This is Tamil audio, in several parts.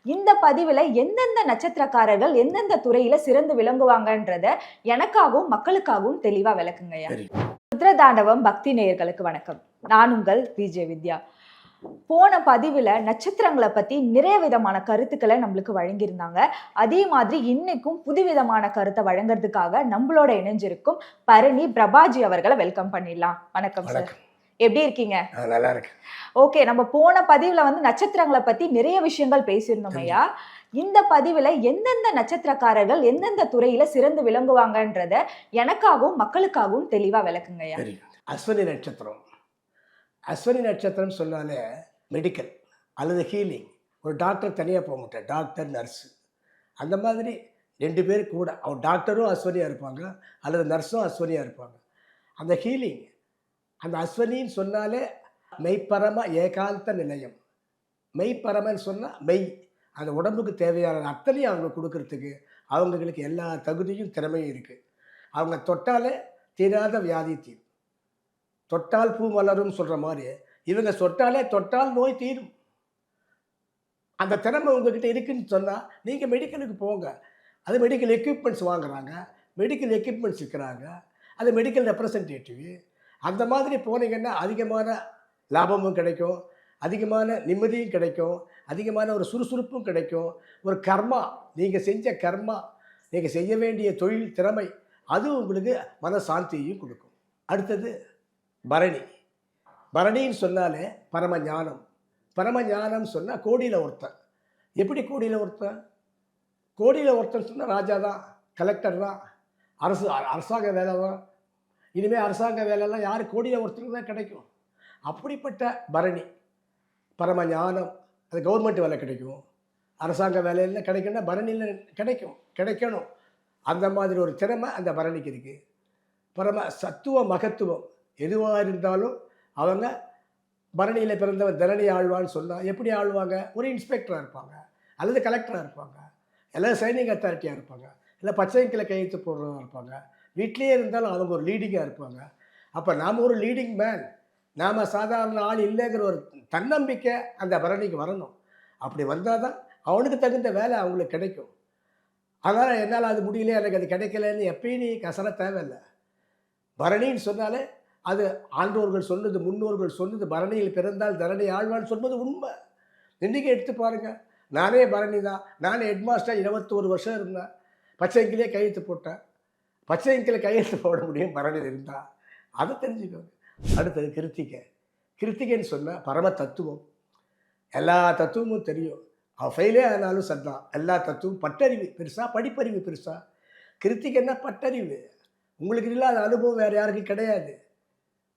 இந்த பதிவுல எந்தெந்த நட்சத்திரக்காரர்கள் எந்தெந்த துறையில சிறந்து விளங்குவாங்கன்றத எனக்காகவும் மக்களுக்காகவும் தெளிவா விளக்குங்கய்யா. ருத்ரதாண்டவம் பக்தி நேயர்களுக்கு வணக்கம். நான் உங்கள் விஜய் வித்யா. போன பதிவுல நட்சத்திரங்களை பத்தி நிறைய விதமான கருத்துக்களை நம்மளுக்கு வழங்கியிருந்தாங்க. அதே மாதிரி இன்னைக்கும் புதுவிதமான கருத்தை வழங்குறதுக்காக நம்மளோட இணைஞ்சிருக்கும் பரணி பிரபாஜி அவர்களை வெல்கம் பண்ணிடலாம். வணக்கம் சார், எப்படி இருக்கீங்க? நல்லா இருக்கு. ஓகே, நம்ம போன பதிவுல நட்சத்திரங்களை பத்தி நிறைய விஷயங்கள் பேசியிருந்தோம் ஐயா. இந்த பதிவுல எந்தெந்த நட்சத்திரக்காரர்கள் எந்தெந்த துறையில சிறந்து விளங்குவாங்கன்றத எனக்காகவும் மக்களுக்காகவும் தெளிவா விளக்குங்க ஐயா. அஸ்வினி நட்சத்திரம். அஸ்வினி நட்சத்திரம் சொன்னாலே மெடிக்கல் அல்லது ஹீலிங். ஒரு டாக்டர் தனியாக போக மாட்டேன், டாக்டர் நர்ஸு அந்த மாதிரி 2 பேர் கூட. அவர் டாக்டரும் அஸ்வினியாக இருப்பாங்க அல்லது நர்ஸும் அஸ்வினியாக இருப்பாங்க. அந்த ஹீலிங், அந்த அஸ்வினின்னு சொன்னாலே மெய்ப்பரம ஏகாந்த நிலையம். மெய்ப்பரமன்னு சொன்னால் மெய், அந்த உடம்புக்கு தேவையான அத்தனையும் அவங்க கொடுக்கறதுக்கு அவங்களுக்கு எல்லா தகுதியும் திறமையும் இருக்குது. அவங்க தொட்டாலே தீராத வியாதி தீரும். தொட்டால் பூ மலரும் சொல்கிற மாதிரி இவங்க தொட்டால் நோய் தீரும். அந்த திறமை உங்ககிட்ட இருக்குன்னு சொன்னால் நீங்கள் மெடிக்கலுக்கு போங்க. அது மெடிக்கல் எக்யூப்மெண்ட்ஸ் வாங்குகிறாங்க, மெடிக்கல் எக்யூப்மெண்ட்ஸ் விற்கிறாங்க, அது மெடிக்கல் ரெப்ரசன்டேட்டிவ். அந்த மாதிரி போனீங்கன்னா அதிகமான லாபமும் கிடைக்கும், அதிகமான நிம்மதியும் கிடைக்கும், அதிகமான ஒரு சுறுசுறுப்பும் கிடைக்கும். ஒரு கர்மா, நீங்கள் செஞ்ச கர்மா, நீங்கள் செய்ய வேண்டிய தொழில் திறமை, அது உங்களுக்கு மன சாந்தியையும் கொடுக்கும். அடுத்தது பரணி. பரணின்னு சொன்னாலே பரம ஞானம். பரம ஞானம் சொன்னால் கோடியில் ஒருத்தன். எப்படி கோடியில் ஒருத்தன்? கோடியில் ஒருத்தன் சொன்னால் ராஜா தான், கலெக்டர் தான், அரசாங்க வேலை தான். இனிமேல் அரசாங்க வேலைலாம் யார் கோடியில் ஒருத்தருக்கு தான் கிடைக்கும். அப்படிப்பட்ட பரணி பரம ஞானம். அது கவர்மெண்ட் வேலை கிடைக்கும், அரசாங்க வேலையில் கிடைக்குன்னா பரணியில் கிடைக்கணும். அந்த மாதிரி ஒரு திறமை அந்த பரணிக்கு இருக்குது. பரம சத்துவ மகத்துவம் எதுவாக இருந்தாலும் அவங்க பரணியில் பிறந்தவன் தரணி ஆழ்வான்னு சொன்னால் எப்படி ஆழ்வாங்க? ஒரு இன்ஸ்பெக்டராக இருப்பாங்க அல்லது கலெக்டராக இருப்பாங்க, எல்லாம் சைனிங் அத்தாரிட்டியாக இருப்பாங்க, இல்லை பச்சைக்கில் கையெழுத்து போடுறதா இருப்பாங்க. வீட்லேயே இருந்தாலும் அவங்க ஒரு லீடிங்காக இருப்பாங்க. அப்போ நாம் ஒரு லீடிங் மேன், நாம் சாதாரண ஆள் இல்லைங்கிற ஒரு தன்னம்பிக்கை அந்த பரணிக்கு வரணும். அப்படி வந்தால் தான் அவனுக்கு தகுந்த வேலை அவங்களுக்கு கிடைக்கும். அதனால் என்னால் அது முடியல, எனக்கு அது கிடைக்கலன்னு எப்பயும் நீ கசர தேவையில்லை. பரணின்னு சொன்னாலே அது ஆண்டோர்கள் சொன்னது, முன்னோர்கள் சொன்னது. பரணியில் பிறந்தால் தரணி ஆழ்வான்னு சொன்னது உண்மை. இன்றைக்கி எடுத்து பாருங்கள், நானே பரணி தான். நானே ஹெட்மாஸ்டர் 21 வருஷம் இருந்தேன். பச்சைக்கிலே கையெழுத்து போட்டேன். பச்சைக்கில் கையெழுத்து போட முடியும் பரணியில் இருந்தால். அதை தெரிஞ்சுக்கோங்க. அடுத்தது கிருத்திகை. கிருத்திகைன்னு சொன்னால் பரம தத்துவம். எல்லா தத்துவமும் தெரியும். அவன் ஃபெயிலே ஆனாலும் சத்தான். எல்லா தத்துவம் பட்டறிவு பெருசா, படிப்பறிவு பெருசா. கிருத்திகைன்னா பட்டறிவு. உங்களுக்கு இல்லாத அனுபவம் வேறு யாருக்கும் கிடையாது.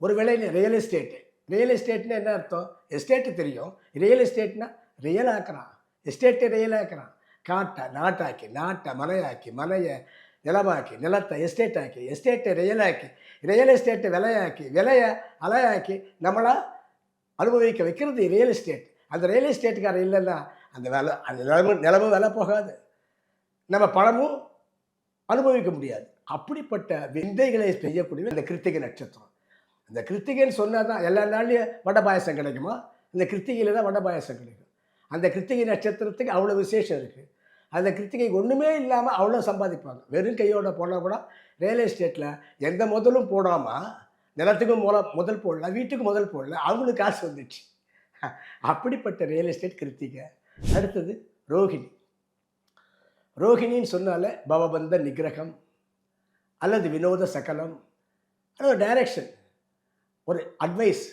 ஒரு வேளையில் ரியல் எஸ்டேட்னா என்ன அர்த்தம்? எஸ்டேட்டு தெரியும், ரியல் எஸ்டேட்னா ரியல் ஆக்குறான். எஸ்டேட்டை ரியல் ஆக்குறான். காட்டை நாட்டாக்கி, நாட்டை மனையாக்கி, மனையை நிலமாக்கி, நிலத்தை எஸ்டேட் ஆக்கி, எஸ்டேட்டை ரியல் ஆக்கி, ரியல் எஸ்டேட்டை விலையாக்கி, விலையை அலையாக்கி நம்மளா அனுபவிக்க வைக்கிறது ரியல் எஸ்டேட். அந்த ரியல் எஸ்டேட்டுக்காரர் இல்லைன்னா அந்த வேலை, அந்த நிலமும் விலை போகாது, நம்ம பணமும் அனுபவிக்க முடியாது. அப்படிப்பட்ட விந்தைகளை செய்யக்கூடிய இந்த கிருத்திகை நட்சத்திரம். இந்த கிருத்திகைன்னு சொன்னால் தான் எல்லா நாள்லையும் வடை பாயசம் கிடைக்குமா? இந்த கிருத்திகையில் தான் வடை பாயசம் கிடைக்கும். அந்த கிருத்திகை நட்சத்திரத்துக்கு அவ்வளோ விசேஷம் இருக்குது. அந்த கிருத்திகை ஒன்றுமே இல்லாமல் அவ்வளோ சம்பாதிப்பாங்க. வெறும் கையோட போனால் கூட ரியல் எஸ்டேட்டில் எந்த முதலும் போடாமல், நிலத்துக்கும் முதல் போடல, வீட்டுக்கு முதல் போடல, அவங்களுக்கு காசு வந்துடுச்சு. அப்படிப்பட்ட ரியல் எஸ்டேட் கிருத்திகை. அடுத்தது ரோஹிணி. ரோஹிணின்னு சொன்னாலே பவபந்த நிகிரகம் அல்லது வினோத சகலம். அது ஒரு டைரக்ஷன், ஒரு அட்வைஸ்.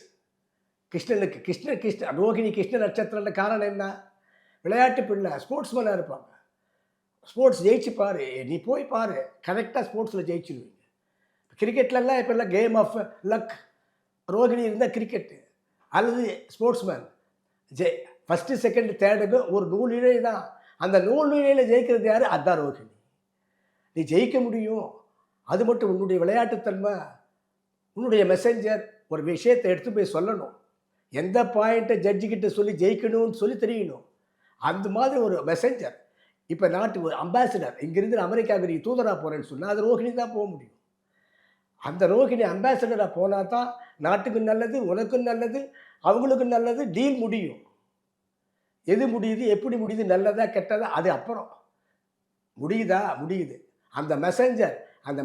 கிருஷ்ணனுக்கு கிருஷ்ண ரோஹிணி கிருஷ்ண நட்சத்திரம்ன்ற காரணம் என்ன? விளையாட்டு பிள்ளை, ஸ்போர்ட்ஸ்மேனாக இருப்பாங்க. ஸ்போர்ட்ஸ் ஜெயிச்சு பாரு, நீ போய் பாரு, கரெக்டாக ஸ்போர்ட்ஸில் ஜெயிச்சிடுவீங்க. கிரிக்கெட்லலாம் இப்போ எல்லாம் கேம் ஆஃப் லக். ரோஹிணி இருந்தால் கிரிக்கெட்டு அல்லது ஸ்போர்ட்ஸ்மேன் ஃபஸ்ட்டு செகண்ட் தேர்டுக்கு ஒரு நூல் இழை தான். அந்த நூல் இழையில் ஜெயிக்கிறது யார்? அதுதான் ரோஹிணி. நீ ஜெயிக்க முடியும். அது மட்டும் உன்னுடைய விளையாட்டுத்தன்மை, உன்னுடைய மெசேஞ்சர் ஒரு விஷயத்தை எடுத்து போய் சொல்லணும். எந்த பாயிண்ட்டை ஜட்ஜிக்கிட்ட சொல்லி ஜெயிக்கணும்னு சொல்லி தெரியணும். அந்த மாதிரி ஒரு மெசேஞ்சர். இப்போ நாட்டு ஒரு அம்பாசிடர், இங்கேருந்து அமெரிக்காவுக்கு நீ தூதராக போகிறேன்னு சொன்னால் அது ரோஹிணி தான் போக முடியும். அந்த ரோஹிணி அம்பாசிடராக போனால் தான் நாட்டுக்கு நல்லது, உனக்கும் நல்லது, அவங்களுக்கும் நல்லது, டீல் முடியும். எது முடியுது, எப்படி முடியுது, நல்லதா கெட்டதா, அது அப்புறம். முடியுதா? முடியுது. அந்த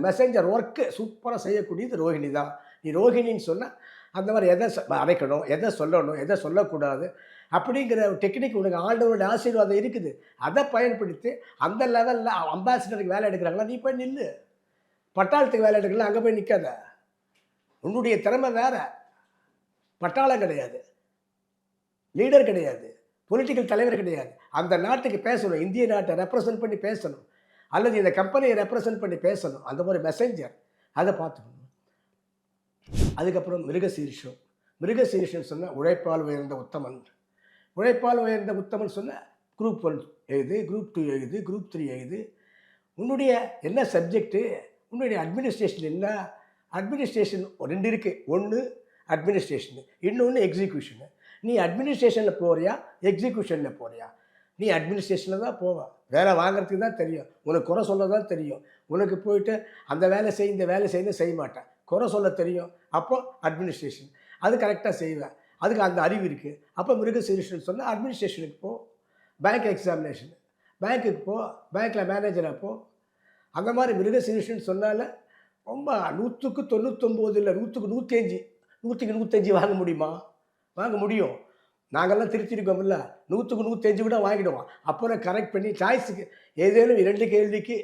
மெசஞ்சர் ஒர்க்கு சூப்பராக செய்யக்கூடியது ரோஹிணி தான். நீ ரோஹிணின்னு சொன்னால் அந்த மாதிரி எதை அரைக்கணும், எதை சொல்லணும், எதை சொல்லக்கூடாது அப்படிங்கிற டெக்னிக் உனக்கு ஆண்டவருடைய ஆசீர்வாதம் இருக்குது. அதை பயன்படுத்தி அந்த லெவலில் அம்பாசிடருக்கு வேலை எடுக்கிறாங்களா, நீ போய் நில்லு. பட்டாளத்துக்கு வேலை எடுக்கலாம், அங்கே போய் நிற்காத. உன்னுடைய திறமை வேற. பட்டாளம் கிடையாது, லீடர் கிடையாது, பொலிட்டிக்கல் தலைவர் கிடையாது. அந்த நாட்டுக்கு பேசணும், இந்திய நாட்டை ரெப்ரசன்ட் பண்ணி பேசணும், அல்லது இந்த கம்பெனியை ரெப்ரசன்ட் பண்ணி பேசணும். அந்த மாதிரி மெசஞ்சர் அதை பார்த்துக்கணும். அதுக்கப்புறம் மிருகசீரிஷம் சொன்னால் உழைப்பால் உயர்ந்த உத்தமன். உழைப்பால் உயர்ந்த உத்தமன் சொன்னால் குரூப் 1 எழுது, குரூப் 2 எழுது, குரூப் 3 எழுது. உன்னுடைய என்ன சப்ஜெக்டு, உன்னுடைய அட்மினிஸ்ட்ரேஷன் என்ன. அட்மினிஸ்ட்ரேஷன் 2 இருக்குது. ஒன்று அட்மினிஸ்ட்ரேஷனு, இன்னொன்று எக்ஸிக்யூஷனு. நீ அட்மினிஸ்ட்ரேஷனில் போறியா, எக்ஸிக்யூஷனில் போறியா? நீ அட்மினிஸ்ட்ரேஷனில் தான் போவ. வேலை வாங்குறதுக்கு தான் தெரியும், உனக்கு குறை சொல்ல தான் தெரியும். உனக்கு போயிட்டு அந்த வேலை செய், இந்த வேலை செய்யணும் செய்ய மாட்டேன், குறை சொல்ல தெரியும். அப்போ அட்மினிஸ்ட்ரேஷன் அது கரெக்டாக செய்வேன், அதுக்கு அந்த அறிவு இருக்குது. அப்போ மிருகசீரிஷன் சொன்னால் அட்மினிஸ்ட்ரேஷனுக்கு போ. பேங்க் எக்ஸாமினேஷன், பேங்க்குக்கு போ, பேங்க்கில் மேனேஜராக போ. அந்த மாதிரி மிருகசீரிஷன் சொன்னால ரொம்ப 100க்கு 99 இல்லை, 100க்கு 105, 100க்கு 105 வாங்க முடியுமா? வாங்க முடியும். நாங்கள்லாம் திருத்திருக்கோம்ல, 100க்கு 105 கூட வாங்கிடுவோம். அப்புறம் கரெக்ட் பண்ணி சாய்ஸுக்கு ஏதேனும் 2 கேள்விக்கு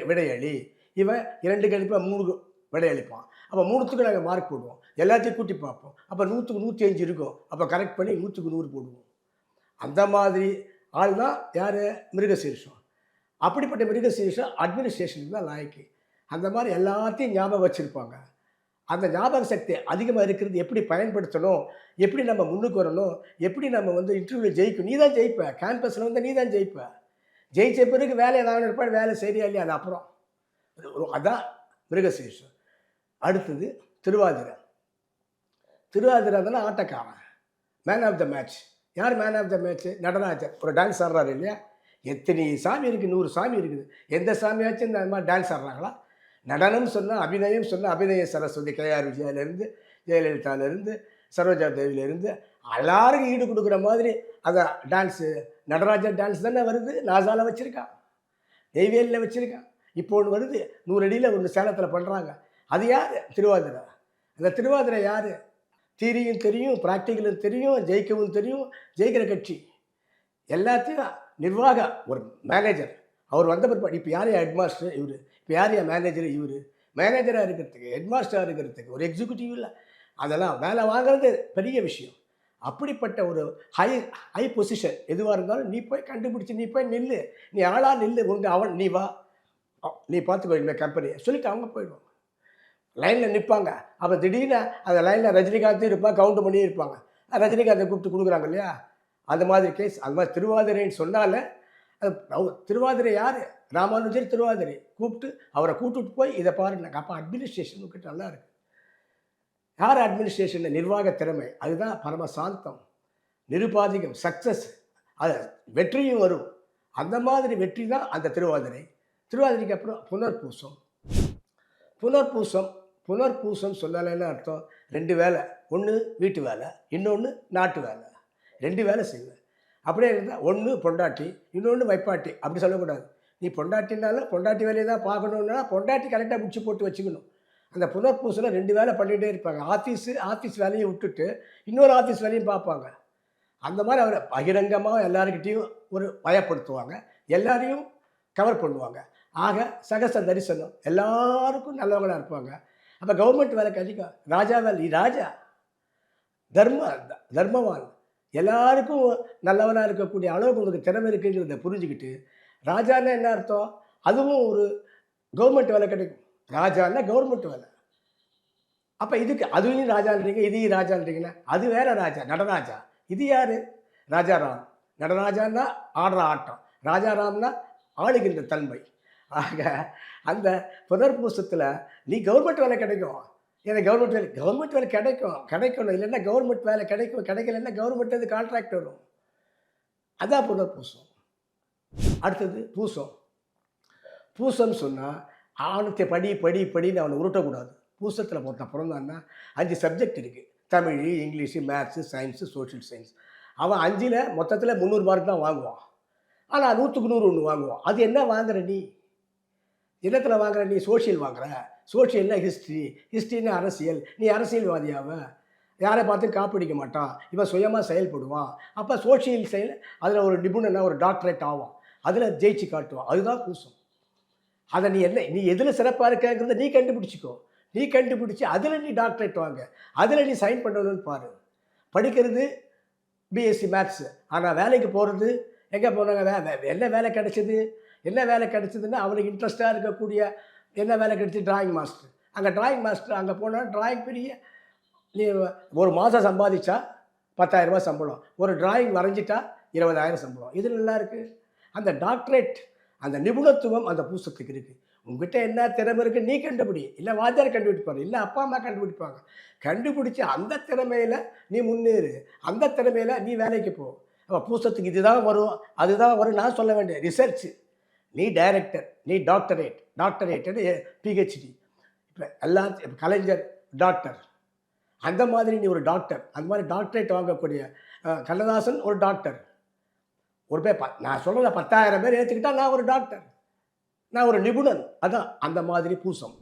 விடையளி. இவன் 2 கேள்விக்கு 3 விடையளிப்பான். அப்போ 3த்துக்கு நாங்கள் மார்க் போடுவோம், எல்லாத்தையும் கூட்டி பார்ப்போம். அப்போ 100க்கு 105 இருக்கும். அப்போ கரெக்ட் பண்ணி 100க்கு 100 போடுவோம். அந்த மாதிரி ஆள் தான் யார்? மிருகசீரிஷம். அப்படிப்பட்ட மிருகசீரிஷம் அட்மினிஸ்ட்ரேஷனுக்கு தான் லாய்க்கு. அந்த மாதிரி எல்லாத்தையும் ஞாபகம் வச்சுருப்பாங்க. அந்த ஞாபக சக்தி அதிகமாக இருக்கிறது எப்படி பயன்படுத்தணும், எப்படி நம்ம முன்னுக்கு வரணும், எப்படி நம்ம இன்டர்வியூவில் ஜெயிக்கணும். நீ தான் ஜெயிப்ப, கேம்பஸில் நீ தான் ஜெயிப்ப. ஜெயிச்ச பிறகு வேலை ஏதாவது இருப்பாடு, வேலை சரியா இல்லையா, அது அப்புறம். அதான் மிருகசீரிஷம். அடுத்தது திருவாதிரை. தானே ஆட்டக்காரன், மேன் ஆஃப் த மேட்ச். யார் man of the match? Natarajar. ஒரு டான்ஸ் ஆடுறாரு இல்லையா? எத்தனை சாமி இருக்குது, 100 சாமி இருக்குது. எந்த சாமியாச்சும் இந்த மாதிரி டான்ஸ் ஆடுறாங்களா? நடனம் சொன்னால், அபிநயம் சொன்னால் அபிநய சரஸ்வதி, கேஆர் விஜயாவிலேருந்து, ஜெயலலிதாவிலேருந்து, சரோஜா தேவியிலேருந்து எல்லாருக்கும் ஈடு கொடுக்குற மாதிரி அந்த டான்ஸு, நடராஜர் டான்ஸ் தானே வருது. நாசாவில் வச்சுருக்கான், நெய்வேலியில் வச்சுருக்கான். இப்போ ஒன்று வருது 100 அடியில் ஒன்று சேலத்தில் பண்ணுறாங்க. அது யார்? திருவாதிரை. அந்த திருவாதிரை யார்? தியரியும் தெரியும், ப்ராக்டிக்கலும் தெரியும், ஜெயிக்கவும் தெரியும். ஜெயிக்கிற கட்சி எல்லாத்தையும் நிர்வாக ஒரு மேனேஜர். அவர் வந்த பிற்பாடு இப்போ யார் ஹெட் மாஸ்டர்? இவர். இப்போ யார் மேனேஜர்? இவர். மேனேஜராக இருக்கிறதுக்கு, ஹெட் மாஸ்டராக இருக்கிறதுக்கு ஒரு எக்ஸிக்யூட்டிவ் இல்லை. அதெல்லாம் வேலை வாங்குறது பெரிய விஷயம். அப்படிப்பட்ட ஒரு ஹை பொசிஷன் எதுவாக இருந்தாலும் நீ போய் கண்டுபிடிச்சி, நீ போய் நில்லு, நீ ஆளாக நில்லு. அவன் நீ வா, நீ பார்த்துக்கோ இனிமேல் கம்பெனியை சொல்லிவிட்டு அவங்க போயிடுவாங்க. லைனில் நிற்பாங்க. அப்போ திடீர்னு அந்த லைனில் ரஜினிகாந்த் இருப்பாங்க, கவுண்ட் பண்ணி இருப்பாங்க. ரஜினிகாந்தை கூப்பிட்டு கொடுக்குறாங்க இல்லையா? அந்த மாதிரி கேஸ். அது மாதிரி திருவாதிரைன்னு சொன்னால அது திருவாதிரை யார்? ராமானுஜர் திருவாதிரை கூப்பிட்டு அவரை கூப்பிட்டு போய் இதை பாருங்க. அப்போ அட்மினிஸ்ட்ரேஷன் கிட்ட நல்லா இருக்கு. யார் அட்மினிஸ்ட்ரேஷன்? நிர்வாக திறமை. அதுதான் பரமசாந்தம், நிருபாதிகம், சக்ஸஸ். அது வெற்றியும் வரும். அந்த மாதிரி வெற்றி தான் அந்த திருவாதிரை. திருவாதிரைக்கு அப்புறம் புனர்பூசம் சொன்னாலேன்னு அர்த்தம் 2 வேலை. ஒன்று வீட்டு வேலை, இன்னொன்று நாட்டு வேலை. 2 வேலை செய்வேன். அப்படியே இருந்தால் ஒன்று பொண்டாட்டி, இன்னொன்று வைப்பாட்டி. அப்படி சொல்லக்கூடாது. நீ பொண்டாட்டினாலும் பொண்டாட்டி வேலையை தான் பார்க்கணுன்னா பொண்டாட்டி கரெக்டாக முடிச்சு போட்டு வச்சுக்கணும். அந்த புனர்பூசலில் 2 வேலை பண்ணிகிட்டே இருப்பாங்க. ஆஃபீஸ் வேலையை விட்டுட்டு இன்னொரு ஆஃபீஸ் வேலையும் பார்ப்பாங்க. அந்த மாதிரி அவரை பகிரங்கமாக எல்லாருக்கிட்டையும் ஒரு பயப்படுத்துவாங்க, எல்லாரையும் கவர் பண்ணுவாங்க. ஆக சகச தரிசனம், எல்லாருக்கும் நல்லவங்களாக இருப்பாங்க. அப்போ கவர்மெண்ட் வேலை கிடைக்கும். ராஜா வேலை, ராஜா தர்மவான், எல்லாருக்கும் நல்லவனாக இருக்கக்கூடிய அளவுக்கு உங்களுக்கு திறமை இருக்குங்கிறத புரிஞ்சுக்கிட்டு, ராஜான்னா என்ன அர்த்தம்? அதுவும் ஒரு கவர்மெண்ட் வேலை கிடைக்கும். ராஜான்னா கவர்மெண்ட் வேலை. அப்போ இதுக்கு அதுவும் ராஜான்றீங்க, இதையும் ராஜான்றீங்கன்னா அது வேற ராஜா, நடராஜா. இது யார்? ராஜாராம். நடராஜான்னா ஆடுற ஆட்டம், ராஜாராம்னா ஆளுகின்ற தன்மை. ஆக அந்த புனர்பூசத்தில் நீ கவர்மெண்ட் வேலை கிடைக்கும். ஏன்னா கவர்மெண்ட் வேலை கிடைக்கணும். இல்லைன்னா கவர்மெண்ட் வேலை கிடைக்கலன்னா கவர்மெண்ட் அது கான்ட்ராக்ட் வரும். அதான் புனர்பூசம். அடுத்தது பூசம் சொன்னால் அவனுக்கு படின்னு அவனை உருட்டக்கூடாது. பூசத்தில் பொறுத்த பிறந்தான்னா 5 சப்ஜெக்ட் இருக்குது. Tamil, English, maths, science, social science. அவன் 5ல் மொத்தத்தில் 300 மார்க் தான் வாங்குவான். ஆனால் 100க்கு 100 ஒன்று வாங்குவான். அது என்ன வாங்குற நீ? என்னத்தில் வாங்குற நீ? சோஷியல் வாங்குற. சோஷியல்னா ஹிஸ்ட்ரி, ஹிஸ்ட்ரின்னா அரசியல். நீ அரசியல்வாதியாவ? யாரை பார்த்து காப்பிடிக்க மாட்டான். இவன் சுயமாக செயல்படுவான். அப்போ சோஷியல் செயல் அதில் ஒரு நிபுணனா ஒரு டாக்டரேட் ஆவான். அதில் ஜெயிச்சு காட்டுவான். அதுதான் பூசம். அதை நீ எதில் சிறப்பாக இருக்கங்கிறத நீ கண்டுபிடிச்சிக்கோ. நீ கண்டுபிடிச்சி அதில் நீ டாக்டரேட் வாங்க. அதில் நீ சைன் பண்ணணும்னு பாரு. படிக்கிறது பிஎஸ்சி மேத்ஸு. ஆனால் வேலைக்கு போகிறது எங்கே போனாங்க? என்ன வேலை கிடைச்சிது? என்ன வேலை கிடைச்சிதுன்னா அவனுக்கு இன்ட்ரெஸ்ட்டாக இருக்கக்கூடிய என்ன வேலை கிடைச்சி? Drawing master. அங்கே டிராயிங் மாஸ்டர் அங்கே போனால் டிராயிங் பெரிய நீ ஒரு மாதம் சம்பாதிச்சா 10,000 ரூபாய் சம்பளம். ஒரு டிராயிங் வரைஞ்சிட்டா 20,000 சம்பளம். இது நல்லா இருக்குது. அந்த டாக்டரேட், அந்த நிபுணத்துவம் அந்த பூசத்துக்கு இருக்குது. உங்ககிட்ட என்ன திறமை இருக்குது நீ கண்டுபிடி. இல்லை வாத்தியார் கண்டுபிடிப்பார், இல்லை அப்பா அம்மா கண்டுபிடிப்பாங்க. கண்டுபிடிச்சி அந்த திறமையில் நீ முன்னேறு. அந்த திறமையில் நீ வேலைக்கு போ. அப்போ பூசத்துக்கு இதுதான் வரும், அதுதான் வரும் நான் சொல்ல வேண்டிய ரிசர்ச்சு. நீ டைரக்டர், நீ டாக்டரேட்டு பிஹெச்டி. இப்போ எல்லாம் கலைஞர் டாக்டர். அந்த மாதிரி நீ ஒரு டாக்டர். அந்த மாதிரி டாக்டரேட் வாங்கக்கூடிய கண்ணதாசன் ஒரு டாக்டர். ஒரு பேர் நான் சொல்கிறத 10,000 பேர் ஏற்றுக்கிட்டா நான் ஒரு டாக்டர், நான் ஒரு நிபுணன். அதான் அந்த மாதிரி பூசம்.